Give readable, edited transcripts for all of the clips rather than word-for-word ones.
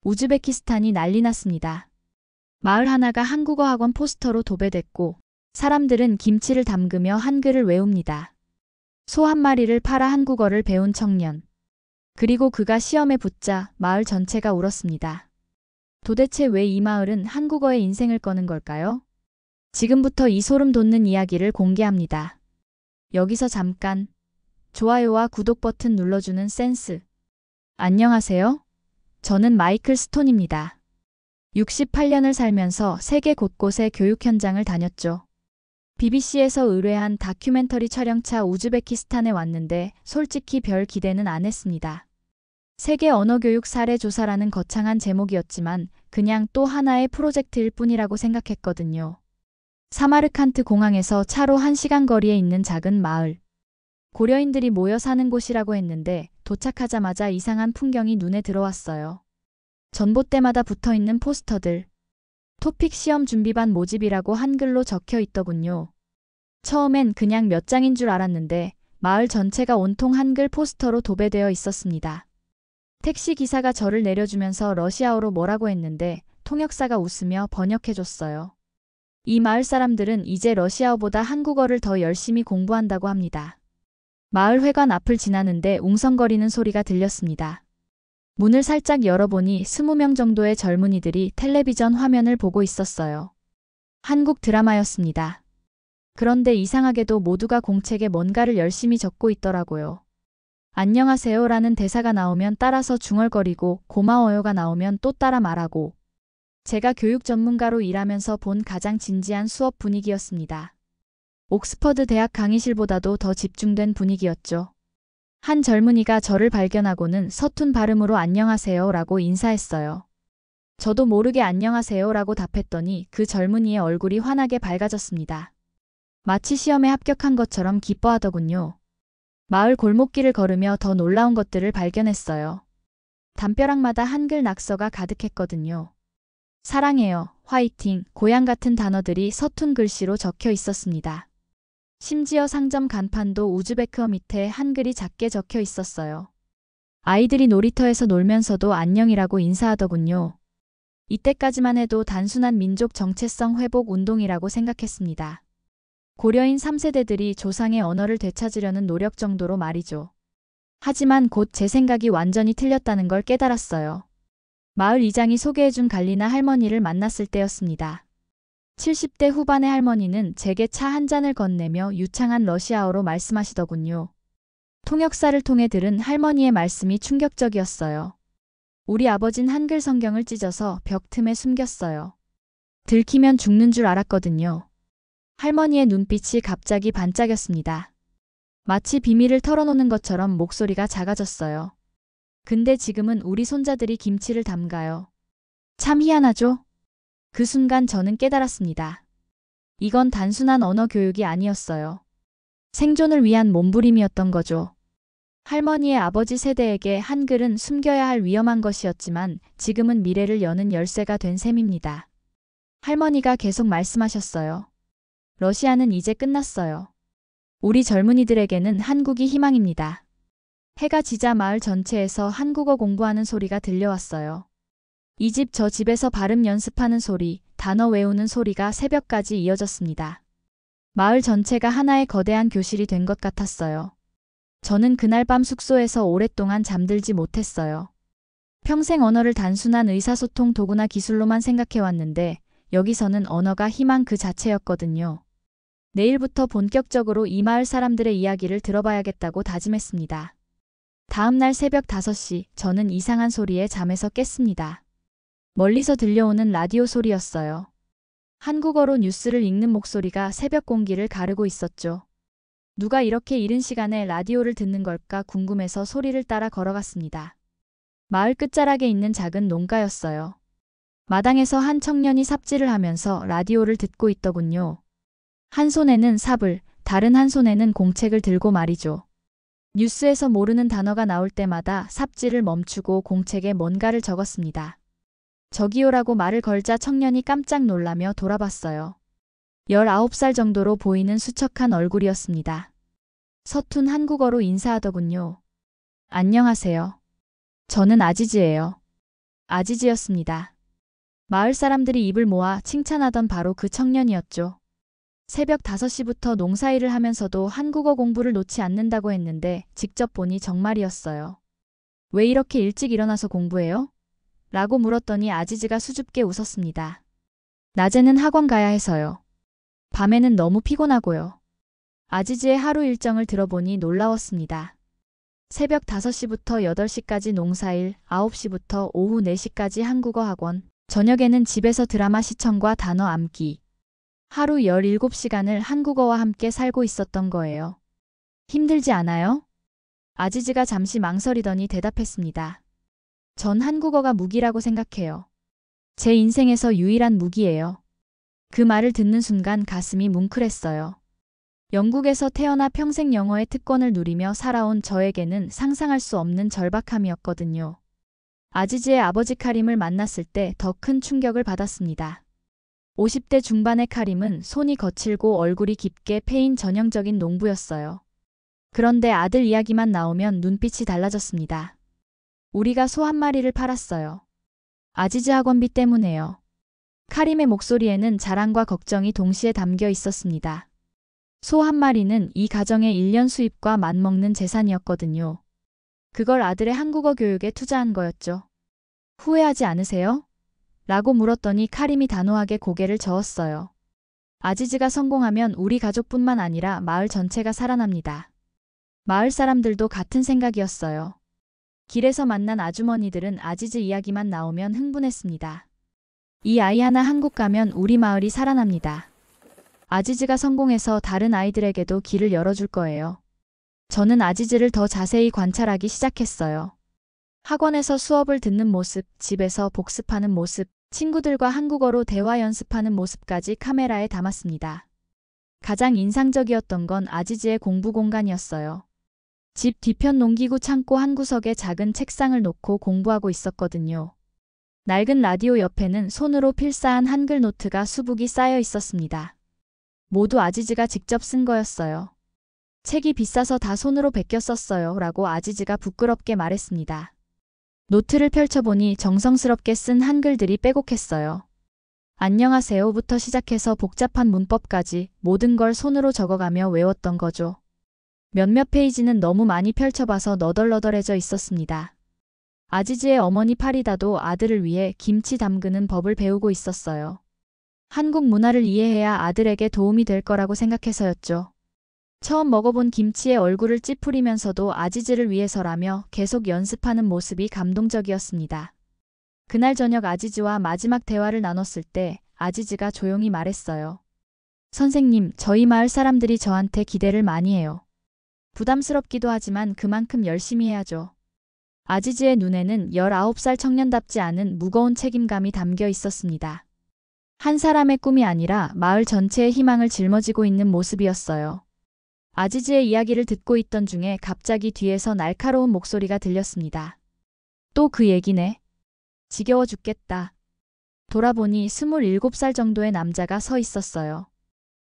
우즈베키스탄이 난리 났습니다. 마을 하나가 한국어 학원 포스터로 도배됐고 사람들은 김치를 담그며 한글을 외웁니다. 소 한 마리를 팔아 한국어를 배운 청년. 그리고 그가 시험에 붙자 마을 전체가 울었습니다. 도대체 왜 이 마을은 한국어의 인생을 거는 걸까요? 지금부터 이 소름 돋는 이야기를 공개합니다. 여기서 잠깐 좋아요와 구독 버튼 눌러주는 센스. 안녕하세요. 저는 마이클 스톤입니다. 68년을 살면서 세계 곳곳의 교육 현장을 다녔죠. BBC에서 의뢰한 다큐멘터리 촬영차 우즈베키스탄에 왔는데 솔직히 별 기대는 안 했습니다. 세계 언어교육 사례 조사라는 거창한 제목이었지만 그냥 또 하나의 프로젝트일 뿐이라고 생각했거든요. 사마르칸트 공항에서 차로 1시간 거리에 있는 작은 마을. 고려인들이 모여 사는 곳이라고 했는데 도착하자마자 이상한 풍경이 눈에 들어왔어요. 전봇대마다 붙어있는 포스터들. 토픽 시험 준비반 모집이라고 한글로 적혀 있더군요. 처음엔 그냥 몇 장인 줄 알았는데 마을 전체가 온통 한글 포스터로 도배되어 있었습니다. 택시 기사가 저를 내려주면서 러시아어로 뭐라고 했는데 통역사가 웃으며 번역해줬어요. 이 마을 사람들은 이제 러시아어보다 한국어를 더 열심히 공부한다고 합니다. 마을 회관 앞을 지나는데 웅성거리는 소리가 들렸습니다. 문을 살짝 열어보니 20명 정도의 젊은이들이 텔레비전 화면을 보고 있었어요. 한국 드라마였습니다. 그런데 이상하게도 모두가 공책에 뭔가를 열심히 적고 있더라고요. 안녕하세요라는 대사가 나오면 따라서 중얼거리고 고마워요가 나오면 또 따라 말하고. 제가 교육 전문가로 일하면서 본 가장 진지한 수업 분위기였습니다. 옥스퍼드 대학 강의실보다도 더 집중된 분위기였죠. 한 젊은이가 저를 발견하고는 서툰 발음으로 안녕하세요 라고 인사했어요. 저도 모르게 안녕하세요 라고 답했더니 그 젊은이의 얼굴이 환하게 밝아졌습니다. 마치 시험에 합격한 것처럼 기뻐하더군요. 마을 골목길을 걸으며 더 놀라운 것들을 발견했어요. 담벼락마다 한글 낙서가 가득했거든요. 사랑해요, 화이팅, 고향 같은 단어들이 서툰 글씨로 적혀 있었습니다. 심지어 상점 간판도 우즈베크어 밑에 한글이 작게 적혀 있었어요. 아이들이 놀이터에서 놀면서도 안녕이라고 인사하더군요. 이때까지만 해도 단순한 민족 정체성 회복 운동이라고 생각했습니다. 고려인 3세대들이 조상의 언어를 되찾으려는 노력 정도로 말이죠. 하지만 곧 제 생각이 완전히 틀렸다는 걸 깨달았어요. 마을 이장이 소개해준 갈리나 할머니를 만났을 때였습니다. 70대 후반의 할머니는 제게 차 한 잔을 건네며 유창한 러시아어로 말씀하시더군요. 통역사를 통해 들은 할머니의 말씀이 충격적이었어요. 우리 아버진 한글 성경을 찢어서 벽 틈에 숨겼어요. 들키면 죽는 줄 알았거든요. 할머니의 눈빛이 갑자기 반짝였습니다. 마치 비밀을 털어놓는 것처럼 목소리가 작아졌어요. 근데 지금은 우리 손자들이 김치를 담가요. 참 희한하죠? 그 순간 저는 깨달았습니다. 이건 단순한 언어 교육이 아니었어요. 생존을 위한 몸부림이었던 거죠. 할머니의 아버지 세대에게 한글은 숨겨야 할 위험한 것이었지만 지금은 미래를 여는 열쇠가 된 셈입니다. 할머니가 계속 말씀하셨어요. 러시아는 이제 끝났어요. 우리 젊은이들에게는 한국이 희망입니다. 해가 지자 마을 전체에서 한국어 공부하는 소리가 들려왔어요. 이 집 저 집에서 발음 연습하는 소리, 단어 외우는 소리가 새벽까지 이어졌습니다. 마을 전체가 하나의 거대한 교실이 된 것 같았어요. 저는 그날 밤 숙소에서 오랫동안 잠들지 못했어요. 평생 언어를 단순한 의사소통 도구나 기술로만 생각해왔는데 여기서는 언어가 희망 그 자체였거든요. 내일부터 본격적으로 이 마을 사람들의 이야기를 들어봐야겠다고 다짐했습니다. 다음 날 새벽 5시 저는 이상한 소리에 잠에서 깼습니다. 멀리서 들려오는 라디오 소리였어요. 한국어로 뉴스를 읽는 목소리가 새벽 공기를 가르고 있었죠. 누가 이렇게 이른 시간에 라디오를 듣는 걸까 궁금해서 소리를 따라 걸어갔습니다. 마을 끝자락에 있는 작은 농가였어요. 마당에서 한 청년이 삽질을 하면서 라디오를 듣고 있더군요. 한 손에는 삽을, 다른 한 손에는 공책을 들고 말이죠. 뉴스에서 모르는 단어가 나올 때마다 삽질을 멈추고 공책에 뭔가를 적었습니다. 저기요라고 말을 걸자 청년이 깜짝 놀라며 돌아봤어요. 19살 정도로 보이는 수척한 얼굴이었습니다. 서툰 한국어로 인사하더군요. 안녕하세요. 저는 아지즈예요. 아지즈였습니다. 마을 사람들이 입을 모아 칭찬하던 바로 그 청년이었죠. 새벽 5시부터 농사일을 하면서도 한국어 공부를 놓지 않는다고 했는데 직접 보니 정말이었어요. 왜 이렇게 일찍 일어나서 공부해요? 라고 물었더니 아지즈가 수줍게 웃었습니다. 낮에는 학원 가야 해서요. 밤에는 너무 피곤하고요. 아지즈의 하루 일정을 들어보니 놀라웠습니다. 새벽 5시부터 8시까지 농사일, 9시부터 오후 4시까지 한국어 학원, 저녁에는 집에서 드라마 시청과 단어 암기. 하루 17시간을 한국어와 함께 살고 있었던 거예요. 힘들지 않아요? 아지즈가 잠시 망설이더니 대답했습니다. 전 한국어가 무기라고 생각해요. 제 인생에서 유일한 무기예요. 그 말을 듣는 순간 가슴이 뭉클했어요. 영국에서 태어나 평생 영어의 특권을 누리며 살아온 저에게는 상상할 수 없는 절박함이었거든요. 아지즈의 아버지 카림을 만났을 때 더 큰 충격을 받았습니다. 50대 중반의 카림은 손이 거칠고 얼굴이 깊게 패인 전형적인 농부였어요. 그런데 아들 이야기만 나오면 눈빛이 달라졌습니다. 우리가 소 한 마리를 팔았어요. 아지즈 학원비 때문에요. 카림의 목소리에는 자랑과 걱정이 동시에 담겨 있었습니다. 소 한 마리는 이 가정의 1년 수입과 맞먹는 재산이었거든요. 그걸 아들의 한국어 교육에 투자한 거였죠. 후회하지 않으세요? 라고 물었더니 카림이 단호하게 고개를 저었어요. 아지즈가 성공하면 우리 가족뿐만 아니라 마을 전체가 살아납니다. 마을 사람들도 같은 생각이었어요. 길에서 만난 아주머니들은 아지즈 이야기만 나오면 흥분했습니다. 이 아이 하나 한국 가면 우리 마을이 살아납니다. 아지즈가 성공해서 다른 아이들에게도 길을 열어줄 거예요. 저는 아지즈를 더 자세히 관찰하기 시작했어요. 학원에서 수업을 듣는 모습, 집에서 복습하는 모습, 친구들과 한국어로 대화 연습하는 모습까지 카메라에 담았습니다. 가장 인상적이었던 건 아지즈의 공부 공간이었어요. 집 뒤편 농기구 창고 한 구석에 작은 책상을 놓고 공부하고 있었거든요. 낡은 라디오 옆에는 손으로 필사한 한글 노트가 수북이 쌓여 있었습니다. 모두 아지즈가 직접 쓴 거였어요. 책이 비싸서 다 손으로 베껴 썼어요. 라고 아지즈가 부끄럽게 말했습니다. 노트를 펼쳐보니 정성스럽게 쓴 한글들이 빼곡했어요. 안녕하세요부터 시작해서 복잡한 문법까지 모든 걸 손으로 적어가며 외웠던 거죠. 몇몇 페이지는 너무 많이 펼쳐봐서 너덜너덜해져 있었습니다. 아지즈의 어머니 파리다도 아들을 위해 김치 담그는 법을 배우고 있었어요. 한국 문화를 이해해야 아들에게 도움이 될 거라고 생각해서였죠. 처음 먹어본 김치에 얼굴을 찌푸리면서도 아지즈를 위해서라며 계속 연습하는 모습이 감동적이었습니다. 그날 저녁 아지즈와 마지막 대화를 나눴을 때 아지즈가 조용히 말했어요. 선생님, 저희 마을 사람들이 저한테 기대를 많이 해요. 부담스럽기도 하지만 그만큼 열심히 해야죠. 아지즈의 눈에는 19살 청년답지 않은 무거운 책임감이 담겨 있었습니다. 한 사람의 꿈이 아니라 마을 전체의 희망을 짊어지고 있는 모습이었어요. 아지즈의 이야기를 듣고 있던 중에 갑자기 뒤에서 날카로운 목소리가 들렸습니다. 또 그 얘기네. 지겨워 죽겠다. 돌아보니 27살 정도의 남자가 서 있었어요.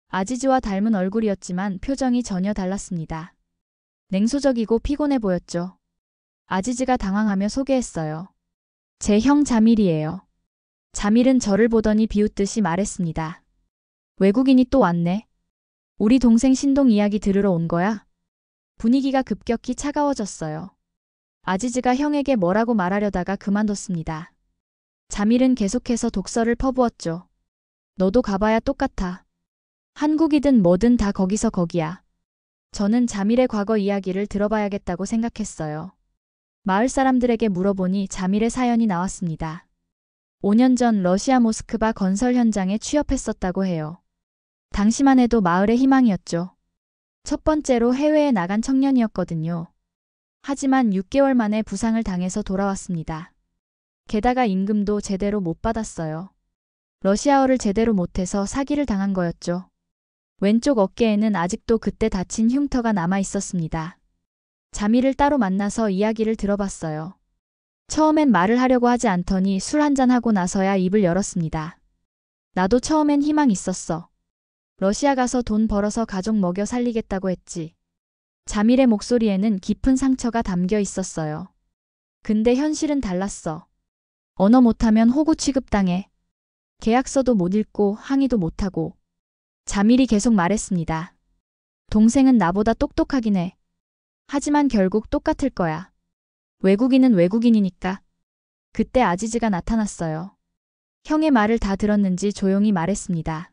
아지즈와 닮은 얼굴이었지만 표정이 전혀 달랐습니다. 냉소적이고 피곤해 보였죠. 아지즈가 당황하며 소개했어요. 제 형 자밀이에요. 자밀은 저를 보더니 비웃듯이 말했습니다. 외국인이 또 왔네. 우리 동생 신동 이야기 들으러 온 거야? 분위기가 급격히 차가워졌어요. 아지즈가 형에게 뭐라고 말하려다가 그만뒀습니다. 자밀은 계속해서 독설을 퍼부었죠. 너도 가봐야 똑같아. 한국이든 뭐든 다 거기서 거기야. 저는 자밀의 과거 이야기를 들어봐야겠다고 생각했어요. 마을 사람들에게 물어보니 자밀의 사연이 나왔습니다. 5년 전 러시아 모스크바 건설 현장에 취업했었다고 해요. 당시만 해도 마을의 희망이었죠. 첫 번째로 해외에 나간 청년이었거든요. 하지만 6개월 만에 부상을 당해서 돌아왔습니다. 게다가 임금도 제대로 못 받았어요. 러시아어를 제대로 못해서 사기를 당한 거였죠. 왼쪽 어깨에는 아직도 그때 다친 흉터가 남아 있었습니다. 자밀을 따로 만나서 이야기를 들어봤어요. 처음엔 말을 하려고 하지 않더니 술 한잔하고 나서야 입을 열었습니다. 나도 처음엔 희망 있었어. 러시아 가서 돈 벌어서 가족 먹여 살리겠다고 했지. 자밀의 목소리에는 깊은 상처가 담겨 있었어요. 근데 현실은 달랐어. 언어 못하면 호구 취급당해. 계약서도 못 읽고 항의도 못하고. 자밀이 계속 말했습니다. 동생은 나보다 똑똑하긴 해. 하지만 결국 똑같을 거야. 외국인은 외국인이니까. 그때 아지즈가 나타났어요. 형의 말을 다 들었는지 조용히 말했습니다.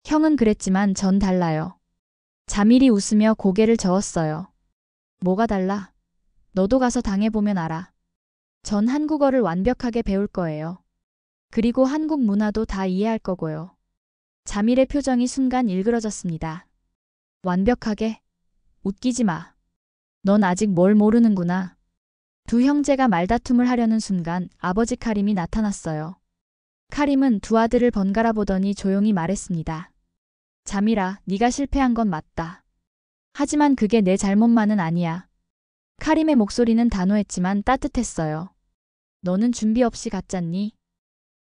형은 그랬지만 전 달라요. 자밀이 웃으며 고개를 저었어요. 뭐가 달라? 너도 가서 당해보면 알아. 전 한국어를 완벽하게 배울 거예요. 그리고 한국 문화도 다 이해할 거고요. 자밀의 표정이 순간 일그러졌습니다. 완벽하게? 웃기지 마. 넌 아직 뭘 모르는구나. 두 형제가 말다툼을 하려는 순간 아버지 카림이 나타났어요. 카림은 두 아들을 번갈아 보더니 조용히 말했습니다. 자밀아, 네가 실패한 건 맞다. 하지만 그게 내 잘못만은 아니야. 카림의 목소리는 단호했지만 따뜻했어요. 너는 준비 없이 갔잖니?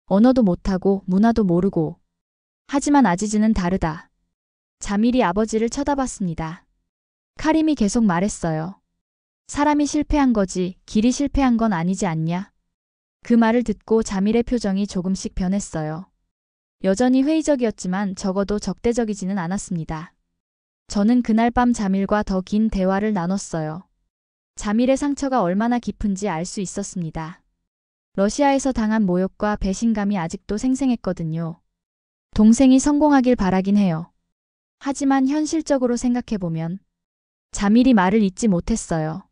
언어도 못하고 문화도 모르고. 하지만 아지즈는 다르다. 자밀이 아버지를 쳐다봤습니다. 카림이 계속 말했어요. 사람이 실패한 거지 길이 실패한 건 아니지 않냐? 그 말을 듣고 자밀의 표정이 조금씩 변했어요. 여전히 회의적이었지만 적어도 적대적이지는 않았습니다. 저는 그날 밤 자밀과 더 긴 대화를 나눴어요. 자밀의 상처가 얼마나 깊은지 알 수 있었습니다. 러시아에서 당한 모욕과 배신감이 아직도 생생했거든요. 동생이 성공하길 바라긴 해요. 하지만 현실적으로 생각해보면 자밀이 말을 잇지 못했어요.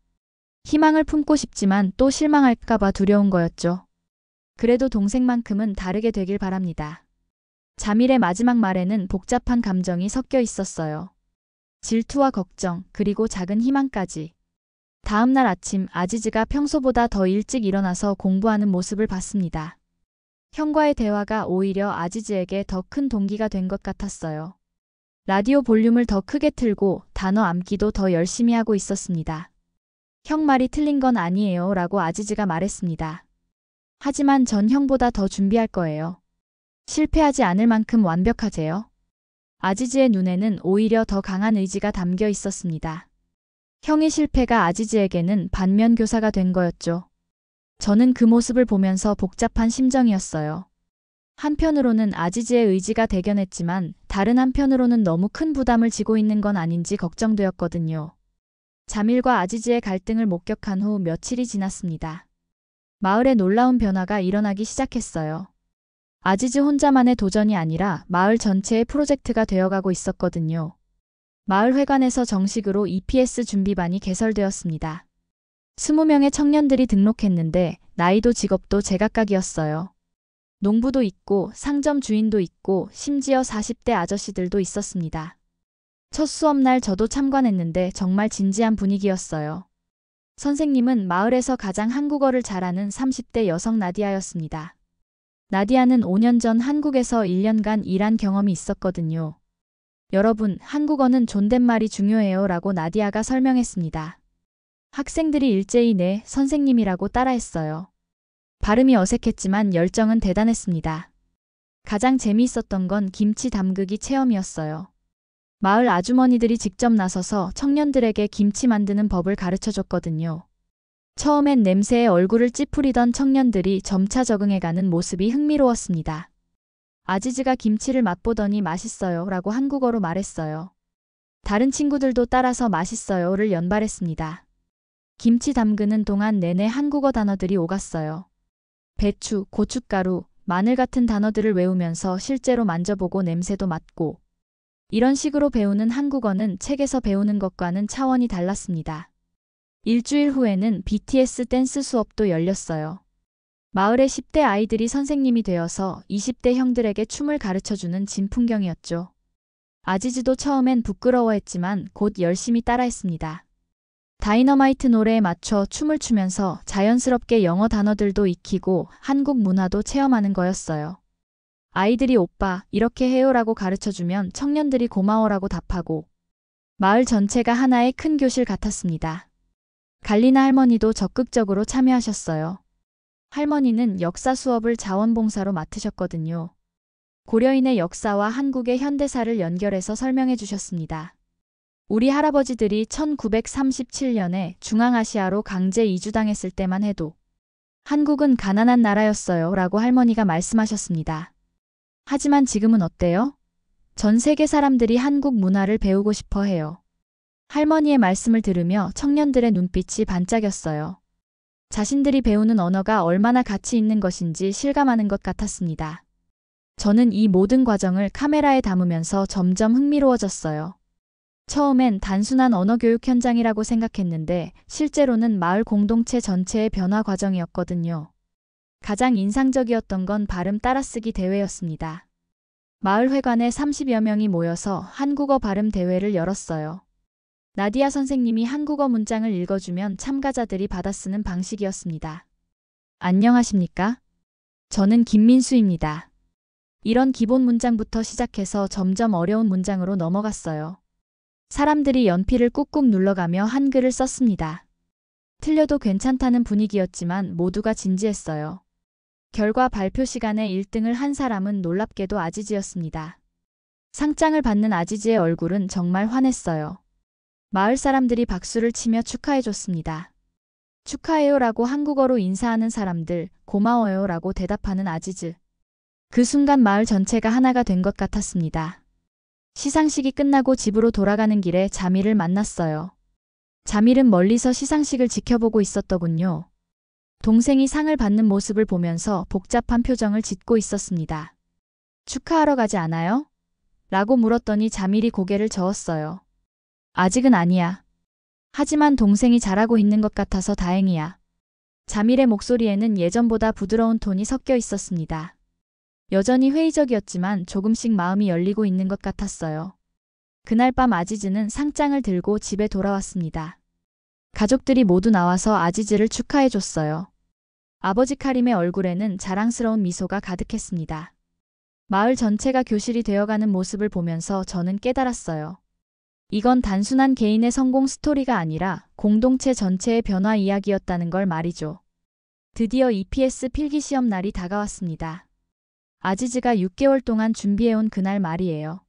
희망을 품고 싶지만 또 실망할까봐 두려운 거였죠. 그래도 동생만큼은 다르게 되길 바랍니다. 자밀의 마지막 말에는 복잡한 감정이 섞여 있었어요. 질투와 걱정, 그리고 작은 희망까지. 다음 날 아침 아지즈가 평소보다 더 일찍 일어나서 공부하는 모습을 봤습니다. 형과의 대화가 오히려 아지즈에게 더 큰 동기가 된 것 같았어요. 라디오 볼륨을 더 크게 틀고 단어 암기도 더 열심히 하고 있었습니다. 형 말이 틀린 건 아니에요 라고 아지즈가 말했습니다. 하지만 전 형보다 더 준비할 거예요. 실패하지 않을 만큼 완벽하세요. 아지즈의 눈에는 오히려 더 강한 의지가 담겨 있었습니다. 형의 실패가 아지즈에게는 반면교사가 된 거였죠. 저는 그 모습을 보면서 복잡한 심정이었어요. 한편으로는 아지즈의 의지가 대견했지만 다른 한편으로는 너무 큰 부담을 지고 있는 건 아닌지 걱정되었거든요. 자밀과 아지즈의 갈등을 목격한 후 며칠이 지났습니다. 마을에 놀라운 변화가 일어나기 시작했어요. 아지즈 혼자만의 도전이 아니라 마을 전체의 프로젝트가 되어가고 있었거든요. 마을 회관에서 정식으로 EPS 준비반이 개설되었습니다. 20명의 청년들이 등록했는데 나이도 직업도 제각각이었어요. 농부도 있고 상점 주인도 있고 심지어 40대 아저씨들도 있었습니다. 첫 수업날 저도 참관했는데 정말 진지한 분위기였어요. 선생님은 마을에서 가장 한국어를 잘하는 30대 여성 나디아였습니다. 나디아는 5년 전 한국에서 1년간 일한 경험이 있었거든요. 여러분, 한국어는 존댓말이 중요해요 라고 나디아가 설명했습니다. 학생들이 일제히 네, 선생님이라고 따라했어요. 발음이 어색했지만 열정은 대단했습니다. 가장 재미있었던 건 김치 담그기 체험이었어요. 마을 아주머니들이 직접 나서서 청년들에게 김치 만드는 법을 가르쳐줬거든요. 처음엔 냄새에 얼굴을 찌푸리던 청년들이 점차 적응해가는 모습이 흥미로웠습니다. 아지즈가 김치를 맛보더니 맛있어요 라고 한국어로 말했어요. 다른 친구들도 따라서 맛있어요를 연발했습니다. 김치 담그는 동안 내내 한국어 단어들이 오갔어요. 배추, 고춧가루, 마늘 같은 단어들을 외우면서 실제로 만져보고 냄새도 맡고. 이런 식으로 배우는 한국어는 책에서 배우는 것과는 차원이 달랐습니다. 일주일 후에는 BTS 댄스 수업도 열렸어요. 마을의 10대 아이들이 선생님이 되어서 20대 형들에게 춤을 가르쳐주는 진풍경이었죠. 아지즈도 처음엔 부끄러워했지만 곧 열심히 따라했습니다. 다이너마이트 노래에 맞춰 춤을 추면서 자연스럽게 영어 단어들도 익히고 한국 문화도 체험하는 거였어요. 아이들이 오빠, 이렇게 해요라고 가르쳐주면 청년들이 고마워라고 답하고. 마을 전체가 하나의 큰 교실 같았습니다. 갈리나 할머니도 적극적으로 참여하셨어요. 할머니는 역사 수업을 자원봉사로 맡으셨거든요. 고려인의 역사와 한국의 현대사를 연결해서 설명해 주셨습니다. 우리 할아버지들이 1937년에 중앙아시아로 강제 이주당했을 때만 해도 한국은 가난한 나라였어요. 라고 할머니가 말씀하셨습니다. 하지만 지금은 어때요? 전 세계 사람들이 한국 문화를 배우고 싶어 해요. 할머니의 말씀을 들으며 청년들의 눈빛이 반짝였어요. 자신들이 배우는 언어가 얼마나 가치 있는 것인지 실감하는 것 같았습니다. 저는 이 모든 과정을 카메라에 담으면서 점점 흥미로워졌어요. 처음엔 단순한 언어 교육 현장이라고 생각했는데 실제로는 마을 공동체 전체의 변화 과정이었거든요. 가장 인상적이었던 건 발음 따라쓰기 대회였습니다. 마을 회관에 30여 명이 모여서 한국어 발음 대회를 열었어요. 나디아 선생님이 한국어 문장을 읽어주면 참가자들이 받아쓰는 방식이었습니다. 안녕하십니까? 저는 김민수입니다. 이런 기본 문장부터 시작해서 점점 어려운 문장으로 넘어갔어요. 사람들이 연필을 꾹꾹 눌러가며 한글을 썼습니다. 틀려도 괜찮다는 분위기였지만 모두가 진지했어요. 결과 발표 시간에 1등을 한 사람은 놀랍게도 아지즈였습니다. 상장을 받는 아지즈의 얼굴은 정말 환했어요. 마을 사람들이 박수를 치며 축하해줬습니다. 축하해요라고 한국어로 인사하는 사람들, 고마워요라고 대답하는 아지즈. 그 순간 마을 전체가 하나가 된 것 같았습니다. 시상식이 끝나고 집으로 돌아가는 길에 자밀을 만났어요. 자밀은 멀리서 시상식을 지켜보고 있었더군요. 동생이 상을 받는 모습을 보면서 복잡한 표정을 짓고 있었습니다. 축하하러 가지 않아요? 라고 물었더니 자밀이 고개를 저었어요. 아직은 아니야. 하지만 동생이 잘하고 있는 것 같아서 다행이야. 자밀의 목소리에는 예전보다 부드러운 톤이 섞여 있었습니다. 여전히 회의적이었지만 조금씩 마음이 열리고 있는 것 같았어요. 그날 밤 아지즈는 상장을 들고 집에 돌아왔습니다. 가족들이 모두 나와서 아지즈를 축하해줬어요. 아버지 카림의 얼굴에는 자랑스러운 미소가 가득했습니다. 마을 전체가 교실이 되어가는 모습을 보면서 저는 깨달았어요. 이건 단순한 개인의 성공 스토리가 아니라 공동체 전체의 변화 이야기였다는 걸 말이죠. 드디어 EPS 필기시험 날이 다가왔습니다. 아지즈가 6개월 동안 준비해온 그날 말이에요.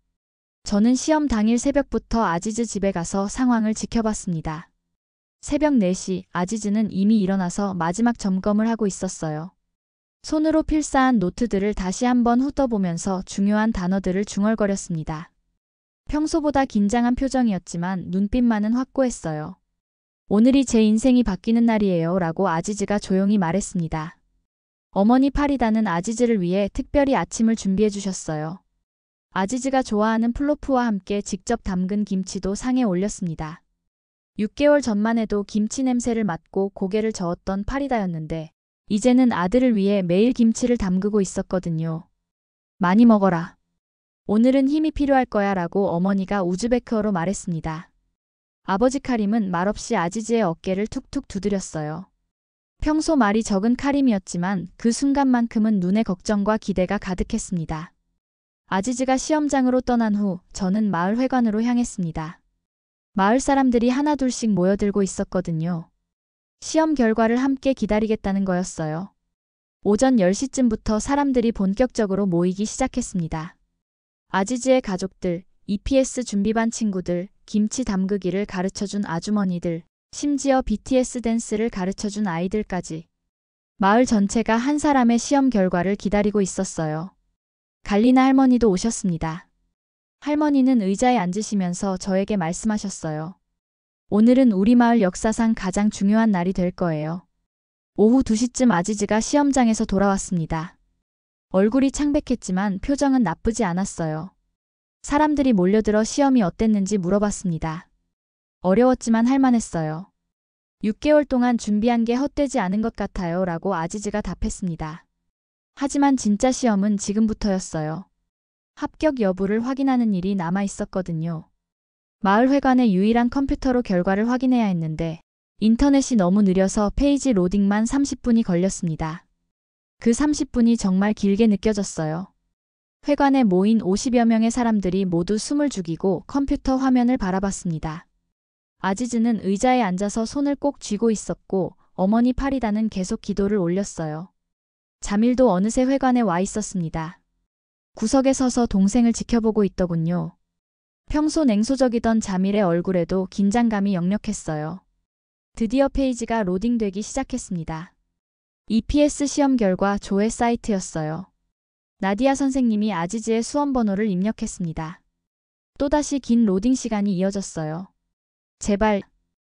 저는 시험 당일 새벽부터 아지즈 집에 가서 상황을 지켜봤습니다. 새벽 4시 아지즈는 이미 일어나서 마지막 점검을 하고 있었어요. 손으로 필사한 노트들을 다시 한번 훑어보면서 중요한 단어들을 중얼거렸습니다. 평소보다 긴장한 표정이었지만 눈빛만은 확고했어요. 오늘이 제 인생이 바뀌는 날이에요 라고 아지즈가 조용히 말했습니다. 어머니 파리다는 아지즈를 위해 특별히 아침을 준비해 주셨어요. 아지즈가 좋아하는 플로프와 함께 직접 담근 김치도 상에 올렸습니다. 6개월 전만 해도 김치 냄새를 맡고 고개를 저었던 파리다였는데 이제는 아들을 위해 매일 김치를 담그고 있었거든요. 많이 먹어라. 오늘은 힘이 필요할 거야 라고 어머니가 우즈베크어로 말했습니다. 아버지 카림은 말없이 아지즈의 어깨를 툭툭 두드렸어요. 평소 말이 적은 카림이었지만 그 순간만큼은 눈에 걱정과 기대가 가득했습니다. 아지즈가 시험장으로 떠난 후 저는 마을 회관으로 향했습니다. 마을 사람들이 하나둘씩 모여들고 있었거든요. 시험 결과를 함께 기다리겠다는 거였어요. 오전 10시쯤부터 사람들이 본격적으로 모이기 시작했습니다. 아지즈의 가족들, EPS 준비반 친구들, 김치 담그기를 가르쳐준 아주머니들, 심지어 BTS 댄스를 가르쳐준 아이들까지. 마을 전체가 한 사람의 시험 결과를 기다리고 있었어요. 갈리나 할머니도 오셨습니다. 할머니는 의자에 앉으시면서 저에게 말씀하셨어요. 오늘은 우리 마을 역사상 가장 중요한 날이 될 거예요. 오후 2시쯤 아지즈가 시험장에서 돌아왔습니다. 얼굴이 창백했지만 표정은 나쁘지 않았어요. 사람들이 몰려들어 시험이 어땠는지 물어봤습니다. 어려웠지만 할만했어요. 6개월 동안 준비한 게 헛되지 않은 것 같아요 라고 아지즈가 답했습니다. 하지만 진짜 시험은 지금부터였어요. 합격 여부를 확인하는 일이 남아 있었거든요. 마을 회관의 유일한 컴퓨터로 결과를 확인해야 했는데 인터넷이 너무 느려서 페이지 로딩만 30분이 걸렸습니다. 그 30분이 정말 길게 느껴졌어요. 회관에 모인 50여 명의 사람들이 모두 숨을 죽이고 컴퓨터 화면을 바라봤습니다. 아지즈는 의자에 앉아서 손을 꼭 쥐고 있었고 어머니 파리다는 계속 기도를 올렸어요. 자밀도 어느새 회관에 와 있었습니다. 구석에 서서 동생을 지켜보고 있더군요. 평소 냉소적이던 자밀의 얼굴에도 긴장감이 역력했어요. 드디어 페이지가 로딩되기 시작했습니다. EPS 시험 결과 조회 사이트였어요. 나디아 선생님이 아지즈의 수험번호를 입력했습니다. 또다시 긴 로딩 시간이 이어졌어요. 제발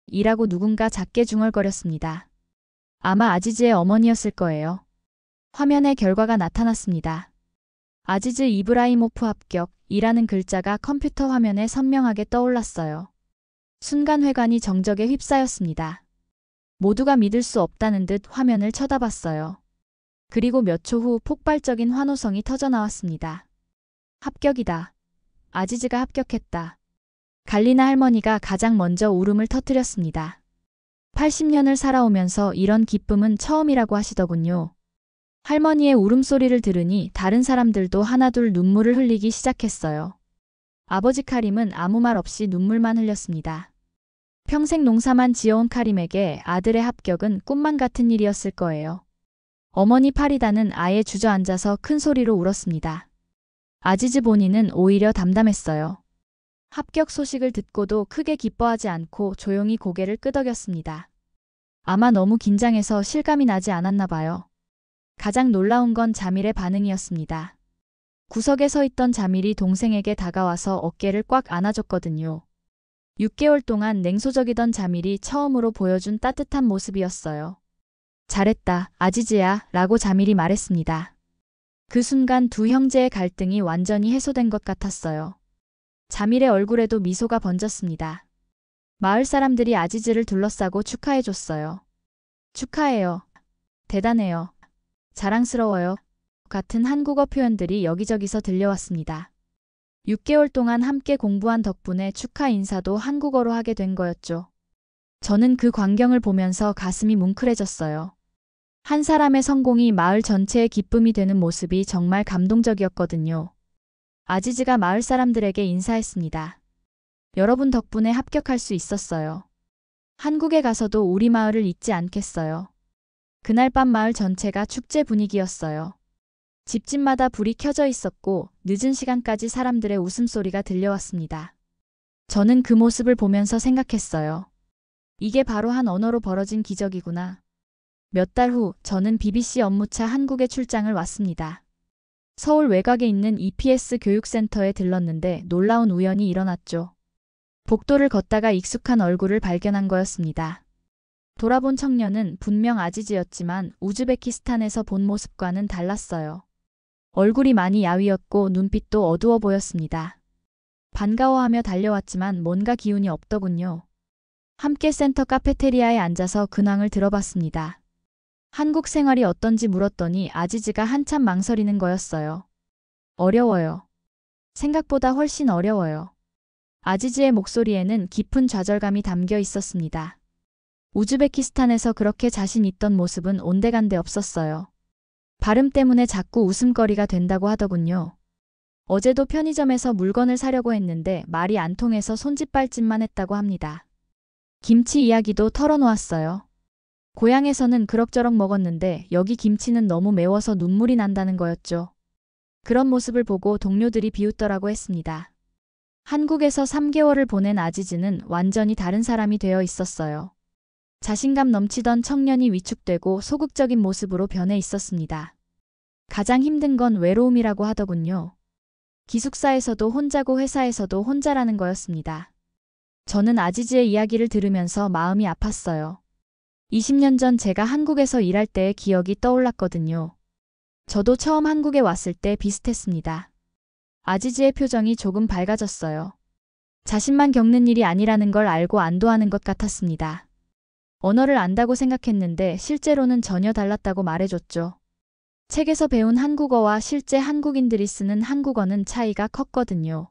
이라고 누군가 작게 중얼거렸습니다. 아마 아지즈의 어머니였을 거예요. 화면에 결과가 나타났습니다. 아지즈 이브라이모프 합격이라는 글자가 컴퓨터 화면에 선명하게 떠올랐어요. 순간 회관이 정적에 휩싸였습니다. 모두가 믿을 수 없다는 듯 화면을 쳐다봤어요. 그리고 몇 초 후 폭발적인 환호성이 터져나왔습니다. 합격이다. 아지즈가 합격했다. 갈리나 할머니가 가장 먼저 울음을 터뜨렸습니다. 80년을 살아오면서 이런 기쁨은 처음이라고 하시더군요. 할머니의 울음소리를 들으니 다른 사람들도 하나둘 눈물을 흘리기 시작했어요. 아버지 카림은 아무 말 없이 눈물만 흘렸습니다. 평생 농사만 지어온 카림에게 아들의 합격은 꿈만 같은 일이었을 거예요. 어머니 파리다는 아예 주저앉아서 큰 소리로 울었습니다. 아지즈 본인은 오히려 담담했어요. 합격 소식을 듣고도 크게 기뻐하지 않고 조용히 고개를 끄덕였습니다. 아마 너무 긴장해서 실감이 나지 않았나 봐요. 가장 놀라운 건 자밀의 반응이었습니다. 구석에 서 있던 자밀이 동생에게 다가와서 어깨를 꽉 안아줬거든요. 6개월 동안 냉소적이던 자밀이 처음으로 보여준 따뜻한 모습이었어요. 잘했다, 아지즈야, 라고 자밀이 말했습니다. 그 순간 두 형제의 갈등이 완전히 해소된 것 같았어요. 자밀의 얼굴에도 미소가 번졌습니다. 마을 사람들이 아지즈를 둘러싸고 축하해줬어요. 축하해요. 대단해요. 자랑스러워요. 같은 한국어 표현들이 여기저기서 들려왔습니다. 6개월 동안 함께 공부한 덕분에 축하 인사도 한국어로 하게 된 거였죠. 저는 그 광경을 보면서 가슴이 뭉클해졌어요. 한 사람의 성공이 마을 전체의 기쁨이 되는 모습이 정말 감동적이었거든요. 아지즈가 마을 사람들에게 인사했습니다. 여러분 덕분에 합격할 수 있었어요. 한국에 가서도 우리 마을을 잊지 않겠어요. 그날 밤 마을 전체가 축제 분위기였어요. 집집마다 불이 켜져 있었고 늦은 시간까지 사람들의 웃음소리가 들려왔습니다. 저는 그 모습을 보면서 생각했어요. 이게 바로 한 언어로 벌어진 기적이구나. 몇 달 후 저는 BBC 업무차 한국에 출장을 왔습니다. 서울 외곽에 있는 EPS 교육센터에 들렀는데 놀라운 우연이 일어났죠. 복도를 걷다가 익숙한 얼굴을 발견한 거였습니다. 돌아본 청년은 분명 아지즈였지만 우즈베키스탄에서 본 모습과는 달랐어요. 얼굴이 많이 야위었고 눈빛도 어두워 보였습니다. 반가워하며 달려왔지만 뭔가 기운이 없더군요. 함께 센터 카페테리아에 앉아서 근황을 들어봤습니다. 한국 생활이 어떤지 물었더니 아지즈가 한참 망설이는 거였어요. 어려워요. 생각보다 훨씬 어려워요. 아지즈의 목소리에는 깊은 좌절감이 담겨 있었습니다. 우즈베키스탄에서 그렇게 자신 있던 모습은 온데간데 없었어요. 발음 때문에 자꾸 웃음거리가 된다고 하더군요. 어제도 편의점에서 물건을 사려고 했는데 말이 안 통해서 손짓발짓만 했다고 합니다. 김치 이야기도 털어놓았어요. 고향에서는 그럭저럭 먹었는데 여기 김치는 너무 매워서 눈물이 난다는 거였죠. 그런 모습을 보고 동료들이 비웃더라고 했습니다. 한국에서 3개월을 보낸 아지즈는 완전히 다른 사람이 되어 있었어요. 자신감 넘치던 청년이 위축되고 소극적인 모습으로 변해 있었습니다. 가장 힘든 건 외로움이라고 하더군요. 기숙사에서도 혼자고 회사에서도 혼자라는 거였습니다. 저는 아지즈의 이야기를 들으면서 마음이 아팠어요. 20년 전 제가 한국에서 일할 때의 기억이 떠올랐거든요. 저도 처음 한국에 왔을 때 비슷했습니다. 아지즈의 표정이 조금 밝아졌어요. 자신만 겪는 일이 아니라는 걸 알고 안도하는 것 같았습니다. 언어를 안다고 생각했는데 실제로는 전혀 달랐다고 말해줬죠. 책에서 배운 한국어와 실제 한국인들이 쓰는 한국어는 차이가 컸거든요.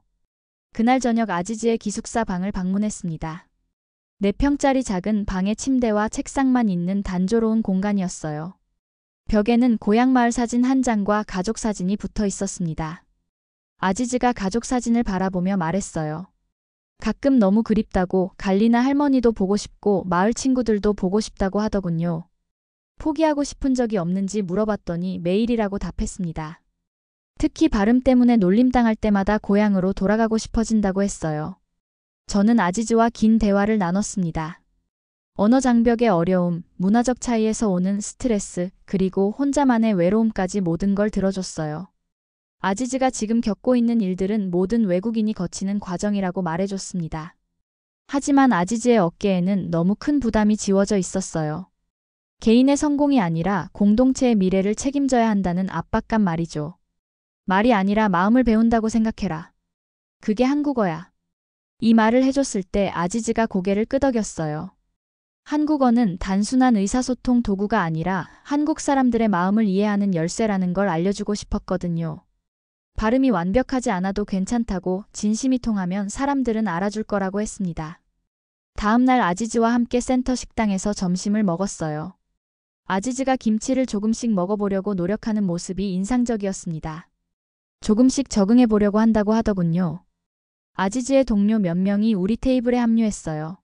그날 저녁 아지즈의 기숙사 방을 방문했습니다. 4평짜리 작은 방에 침대와 책상만 있는 단조로운 공간이었어요. 벽에는 고향 마을 사진 한 장과 가족 사진이 붙어 있었습니다. 아지즈가 가족 사진을 바라보며 말했어요. 가끔 너무 그립다고 갈리나 할머니도 보고 싶고 마을 친구들도 보고 싶다고 하더군요. 포기하고 싶은 적이 없는지 물어봤더니 매일이라고 답했습니다. 특히 발음 때문에 놀림당할 때마다 고향으로 돌아가고 싶어진다고 했어요. 저는 아지즈와 긴 대화를 나눴습니다. 언어 장벽의 어려움, 문화적 차이에서 오는 스트레스, 그리고 혼자만의 외로움까지 모든 걸 들어줬어요. 아지즈가 지금 겪고 있는 일들은 모든 외국인이 거치는 과정이라고 말해줬습니다. 하지만 아지즈의 어깨에는 너무 큰 부담이 지워져 있었어요. 개인의 성공이 아니라 공동체의 미래를 책임져야 한다는 압박감 말이죠. 말이 아니라 마음을 배운다고 생각해라. 그게 한국어야. 이 말을 해줬을 때 아지즈가 고개를 끄덕였어요. 한국어는 단순한 의사소통 도구가 아니라 한국 사람들의 마음을 이해하는 열쇠라는 걸 알려주고 싶었거든요. 발음이 완벽하지 않아도 괜찮다고, 진심이 통하면 사람들은 알아줄 거라고 했습니다. 다음 날 아지즈와 함께 센터 식당에서 점심을 먹었어요. 아지즈가 김치를 조금씩 먹어보려고 노력하는 모습이 인상적이었습니다. 조금씩 적응해 보려고 한다고 하더군요. 아지즈의 동료 몇 명이 우리 테이블에 합류했어요.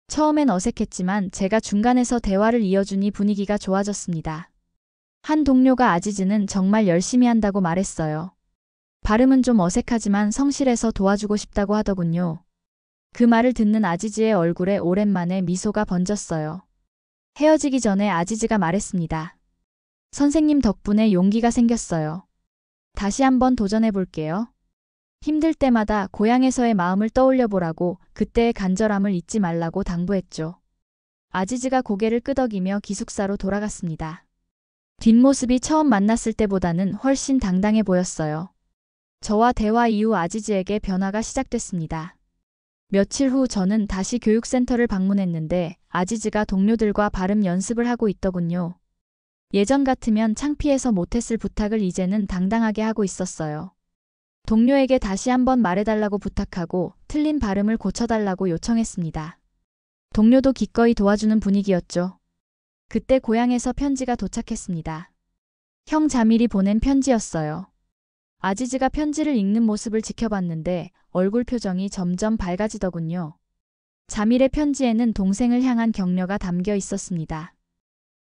처음엔 어색했지만 제가 중간에서 대화를 이어주니 분위기가 좋아졌습니다. 한 동료가 아지즈는 정말 열심히 한다고 말했어요. 발음은 좀 어색하지만 성실해서 도와주고 싶다고 하더군요. 그 말을 듣는 아지즈의 얼굴에 오랜만에 미소가 번졌어요. 헤어지기 전에 아지즈가 말했습니다. 선생님 덕분에 용기가 생겼어요. 다시 한번 도전해 볼게요. 힘들 때마다 고향에서의 마음을 떠올려 보라고, 그때의 간절함을 잊지 말라고 당부했죠. 아지즈가 고개를 끄덕이며 기숙사로 돌아갔습니다. 뒷모습이 처음 만났을 때보다는 훨씬 당당해 보였어요. 저와 대화 이후 아지즈에게 변화가 시작됐습니다. 며칠 후 저는 다시 교육센터를 방문했는데 아지즈가 동료들과 발음 연습을 하고 있더군요. 예전 같으면 창피해서 못했을 부탁을 이제는 당당하게 하고 있었어요. 동료에게 다시 한번 말해달라고 부탁하고 틀린 발음을 고쳐달라고 요청했습니다. 동료도 기꺼이 도와주는 분위기였죠. 그때 고향에서 편지가 도착했습니다. 형 자밀이 보낸 편지였어요. 아지즈가 편지를 읽는 모습을 지켜봤는데 얼굴 표정이 점점 밝아지더군요. 자밀의 편지에는 동생을 향한 격려가 담겨 있었습니다.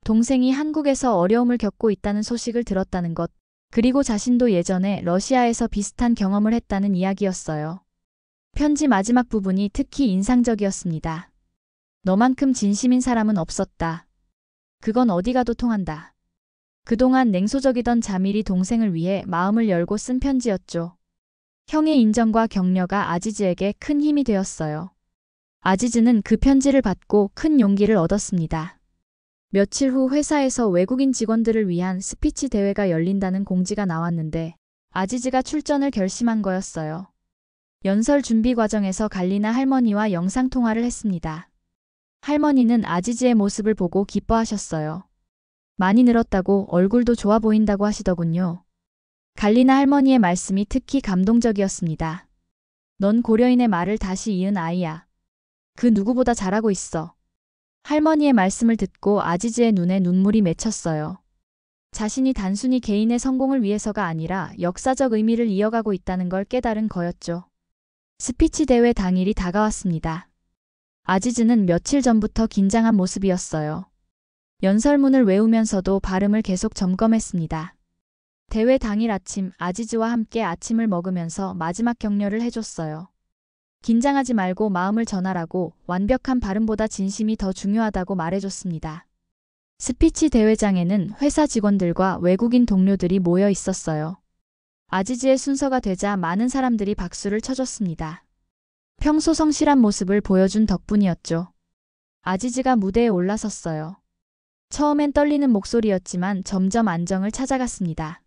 동생이 한국에서 어려움을 겪고 있다는 소식을 들었다는 것, 그리고 자신도 예전에 러시아에서 비슷한 경험을 했다는 이야기였어요. 편지 마지막 부분이 특히 인상적이었습니다. 너만큼 진심인 사람은 없었다. 그건 어디 가도 통한다. 그동안 냉소적이던 자밀이 동생을 위해 마음을 열고 쓴 편지였죠. 형의 인정과 격려가 아지즈에게 큰 힘이 되었어요. 아지즈는 그 편지를 받고 큰 용기를 얻었습니다. 며칠 후 회사에서 외국인 직원들을 위한 스피치 대회가 열린다는 공지가 나왔는데 아지즈가 출전을 결심한 거였어요. 연설 준비 과정에서 갈리나 할머니와 영상통화를 했습니다. 할머니는 아지즈의 모습을 보고 기뻐하셨어요. 많이 늘었다고, 얼굴도 좋아 보인다고 하시더군요. 갈리나 할머니의 말씀이 특히 감동적이었습니다. 넌 고려인의 말을 다시 이은 아이야. 그 누구보다 잘하고 있어. 할머니의 말씀을 듣고 아지즈의 눈에 눈물이 맺혔어요. 자신이 단순히 개인의 성공을 위해서가 아니라 역사적 의미를 이어가고 있다는 걸 깨달은 거였죠. 스피치 대회 당일이 다가왔습니다. 아지즈는 며칠 전부터 긴장한 모습이었어요. 연설문을 외우면서도 발음을 계속 점검했습니다. 대회 당일 아침 아지즈와 함께 아침을 먹으면서 마지막 격려를 해줬어요. 긴장하지 말고 마음을 전하라고, 완벽한 발음보다 진심이 더 중요하다고 말해줬습니다. 스피치 대회장에는 회사 직원들과 외국인 동료들이 모여 있었어요. 아지즈의 순서가 되자 많은 사람들이 박수를 쳐줬습니다. 평소 성실한 모습을 보여준 덕분이었죠. 아지즈가 무대에 올라섰어요. 처음엔 떨리는 목소리였지만 점점 안정을 찾아갔습니다.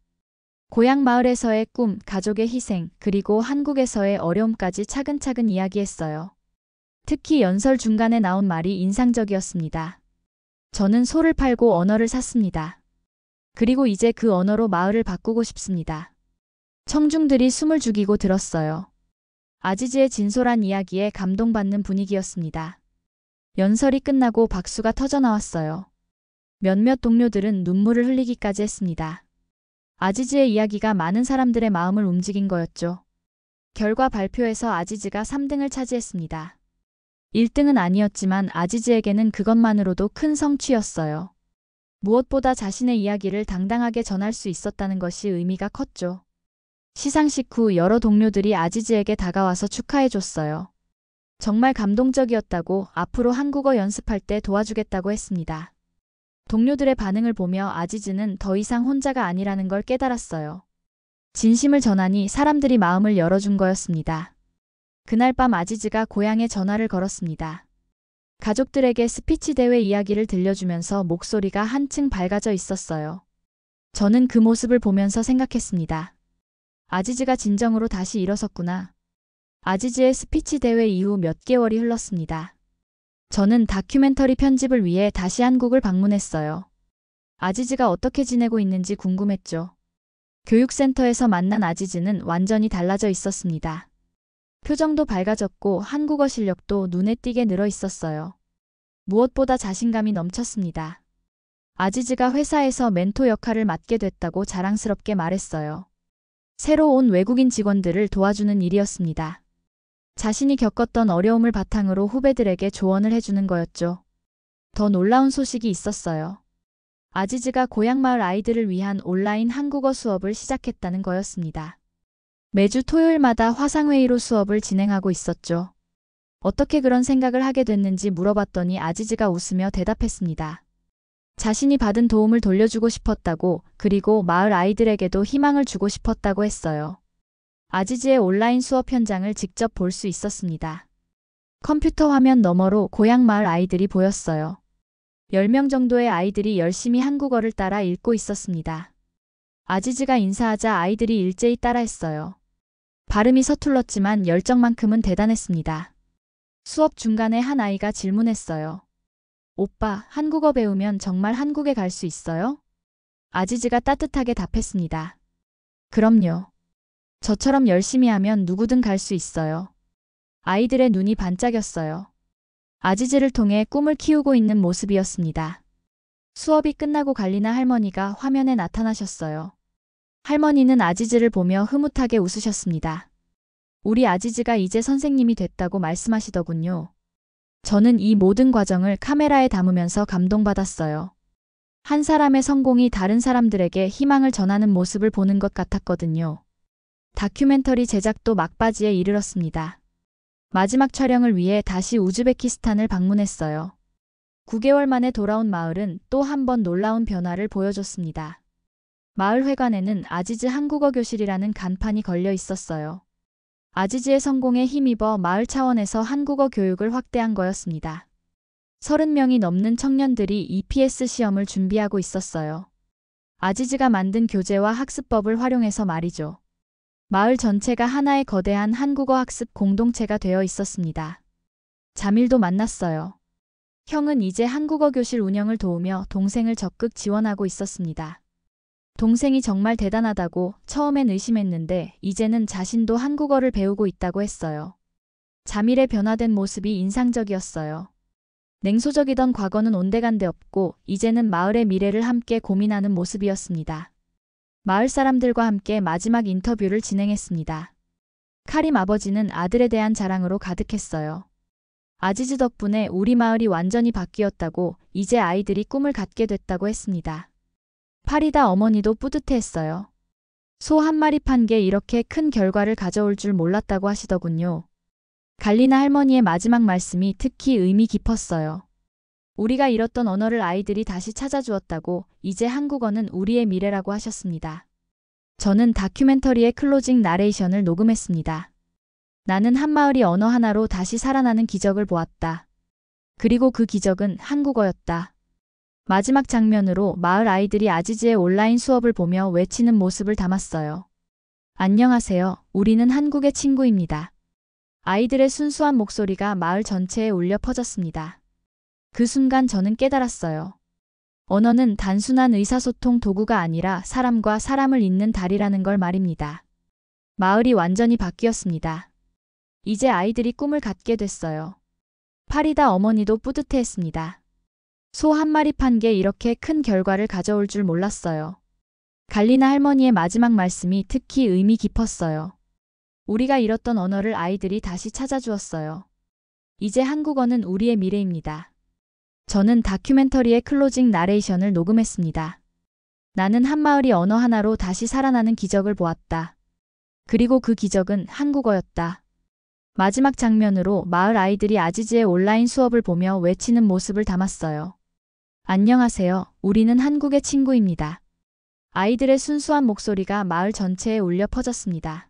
고향 마을에서의 꿈, 가족의 희생, 그리고 한국에서의 어려움까지 차근차근 이야기했어요. 특히 연설 중간에 나온 말이 인상적이었습니다. 저는 소를 팔고 언어를 샀습니다. 그리고 이제 그 언어로 마을을 바꾸고 싶습니다. 청중들이 숨을 죽이고 들었어요. 아지즈의 진솔한 이야기에 감동받는 분위기였습니다. 연설이 끝나고 박수가 터져나왔어요. 몇몇 동료들은 눈물을 흘리기까지 했습니다. 아지즈의 이야기가 많은 사람들의 마음을 움직인 거였죠. 결과 발표에서 아지즈가 3등을 차지했습니다. 1등은 아니었지만 아지즈에게는 그것만으로도 큰 성취였어요. 무엇보다 자신의 이야기를 당당하게 전할 수 있었다는 것이 의미가 컸죠. 시상식 후 여러 동료들이 아지즈에게 다가와서 축하해줬어요. 정말 감동적이었다고 앞으로 한국어 연습할 때 도와주겠다고 했습니다. 동료들의 반응을 보며 아지즈는 더 이상 혼자가 아니라는 걸 깨달았어요. 진심을 전하니 사람들이 마음을 열어준 거였습니다. 그날 밤 아지즈가 고향에 전화를 걸었습니다. 가족들에게 스피치 대회 이야기를 들려주면서 목소리가 한층 밝아져 있었어요. 저는 그 모습을 보면서 생각했습니다. 아지즈가 진정으로 다시 일어섰구나. 아지즈의 스피치 대회 이후 몇 개월이 흘렀습니다. 저는 다큐멘터리 편집을 위해 다시 한국을 방문했어요. 아지즈가 어떻게 지내고 있는지 궁금했죠. 교육센터에서 만난 아지즈는 완전히 달라져 있었습니다. 표정도 밝아졌고 한국어 실력도 눈에 띄게 늘어 있었어요. 무엇보다 자신감이 넘쳤습니다. 아지즈가 회사에서 멘토 역할을 맡게 됐다고 자랑스럽게 말했어요. 새로 온 외국인 직원들을 도와주는 일이었습니다. 자신이 겪었던 어려움을 바탕으로 후배들에게 조언을 해주는 거였죠. 더 놀라운 소식이 있었어요. 아지즈가 고향 마을 아이들을 위한 온라인 한국어 수업을 시작했다는 거였습니다. 매주 토요일마다 화상회의로 수업을 진행하고 있었죠. 어떻게 그런 생각을 하게 됐는지 물어봤더니 아지즈가 웃으며 대답했습니다. 자신이 받은 도움을 돌려주고 싶었다고, 그리고 마을 아이들에게도 희망을 주고 싶었다고 했어요. 아지즈의 온라인 수업 현장을 직접 볼 수 있었습니다. 컴퓨터 화면 너머로 고향 마을 아이들이 보였어요. 10명 정도의 아이들이 열심히 한국어를 따라 읽고 있었습니다. 아지즈가 인사하자 아이들이 일제히 따라했어요. 발음이 서툴렀지만 열정만큼은 대단했습니다. 수업 중간에 한 아이가 질문했어요. 오빠, 한국어 배우면 정말 한국에 갈 수 있어요? 아지즈가 따뜻하게 답했습니다. 그럼요. 저처럼 열심히 하면 누구든 갈 수 있어요. 아이들의 눈이 반짝였어요. 아지즈를 통해 꿈을 키우고 있는 모습이었습니다. 수업이 끝나고 갈리나 할머니가 화면에 나타나셨어요. 할머니는 아지즈를 보며 흐뭇하게 웃으셨습니다. 우리 아지즈가 이제 선생님이 됐다고 말씀하시더군요. 저는 이 모든 과정을 카메라에 담으면서 감동받았어요. 한 사람의 성공이 다른 사람들에게 희망을 전하는 모습을 보는 것 같았거든요. 다큐멘터리 제작도 막바지에 이르렀습니다. 마지막 촬영을 위해 다시 우즈베키스탄을 방문했어요. 9개월 만에 돌아온 마을은 또 한 번 놀라운 변화를 보여줬습니다. 마을 회관에는 아지즈 한국어 교실이라는 간판이 걸려 있었어요. 아지즈의 성공에 힘입어 마을 차원에서 한국어 교육을 확대한 거였습니다. 30명이 넘는 청년들이 EPS 시험을 준비하고 있었어요. 아지즈가 만든 교재와 학습법을 활용해서 말이죠. 마을 전체가 하나의 거대한 한국어 학습 공동체가 되어 있었습니다. 자밀도 만났어요. 형은 이제 한국어 교실 운영을 도우며 동생을 적극 지원하고 있었습니다. 동생이 정말 대단하다고 처음엔 의심했는데 이제는 자신도 한국어를 배우고 있다고 했어요. 자밀의 변화된 모습이 인상적이었어요. 냉소적이던 과거는 온데간데 없고 이제는 마을의 미래를 함께 고민하는 모습이었습니다. 마을 사람들과 함께 마지막 인터뷰를 진행했습니다. 카림 아버지는 아들에 대한 자랑으로 가득했어요. 아지즈 덕분에 우리 마을이 완전히 바뀌었다고, 이제 아이들이 꿈을 갖게 됐다고 했습니다. 파리다 어머니도 뿌듯해했어요. 소 한 마리 판 게 이렇게 큰 결과를 가져올 줄 몰랐다고 하시더군요. 갈리나 할머니의 마지막 말씀이 특히 의미 깊었어요. 우리가 잃었던 언어를 아이들이 다시 찾아주었다고, 이제 한국어는 우리의 미래라고 하셨습니다. 저는 다큐멘터리의 클로징 나레이션을 녹음했습니다. 나는 한마을이 언어 하나로 다시 살아나는 기적을 보았다. 그리고 그 기적은 한국어였다. 마지막 장면으로 마을 아이들이 아지즈의 온라인 수업을 보며 외치는 모습을 담았어요. 안녕하세요. 우리는 한국의 친구입니다. 아이들의 순수한 목소리가 마을 전체에 울려 퍼졌습니다. 그 순간 저는 깨달았어요. 언어는 단순한 의사소통 도구가 아니라 사람과 사람을 잇는 다리라는 걸 말입니다. 마을이 완전히 바뀌었습니다. 이제 아이들이 꿈을 갖게 됐어요. 파리다 어머니도 뿌듯해했습니다. 소 한 마리 판 게 이렇게 큰 결과를 가져올 줄 몰랐어요. 갈리나 할머니의 마지막 말씀이 특히 의미 깊었어요. 우리가 잃었던 언어를 아이들이 다시 찾아주었어요. 이제 한국어는 우리의 미래입니다. 저는 다큐멘터리의 클로징 나레이션을 녹음했습니다. 나는 한마을이 언어 하나로 다시 살아나는 기적을 보았다. 그리고 그 기적은 한국어였다. 마지막 장면으로 마을 아이들이 아지즈의 온라인 수업을 보며 외치는 모습을 담았어요. 안녕하세요. 우리는 한국의 친구입니다. 아이들의 순수한 목소리가 마을 전체에 울려 퍼졌습니다.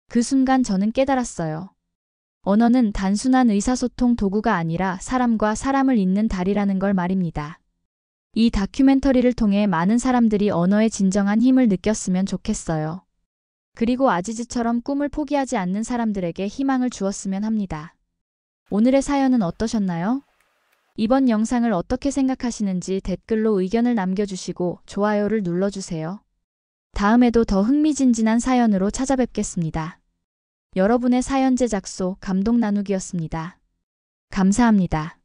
그 순간 저는 깨달았어요. 언어는 단순한 의사소통 도구가 아니라 사람과 사람을 잇는 다리라는 걸 말입니다. 이 다큐멘터리를 통해 많은 사람들이 언어의 진정한 힘을 느꼈으면 좋겠어요. 그리고 아지즈처럼 꿈을 포기하지 않는 사람들에게 희망을 주었으면 합니다. 오늘의 사연은 어떠셨나요? 이번 영상을 어떻게 생각하시는지 댓글로 의견을 남겨주시고 좋아요를 눌러주세요. 다음에도 더 흥미진진한 사연으로 찾아뵙겠습니다. 여러분의 사연 제작소 감동 나누기였습니다. 감사합니다.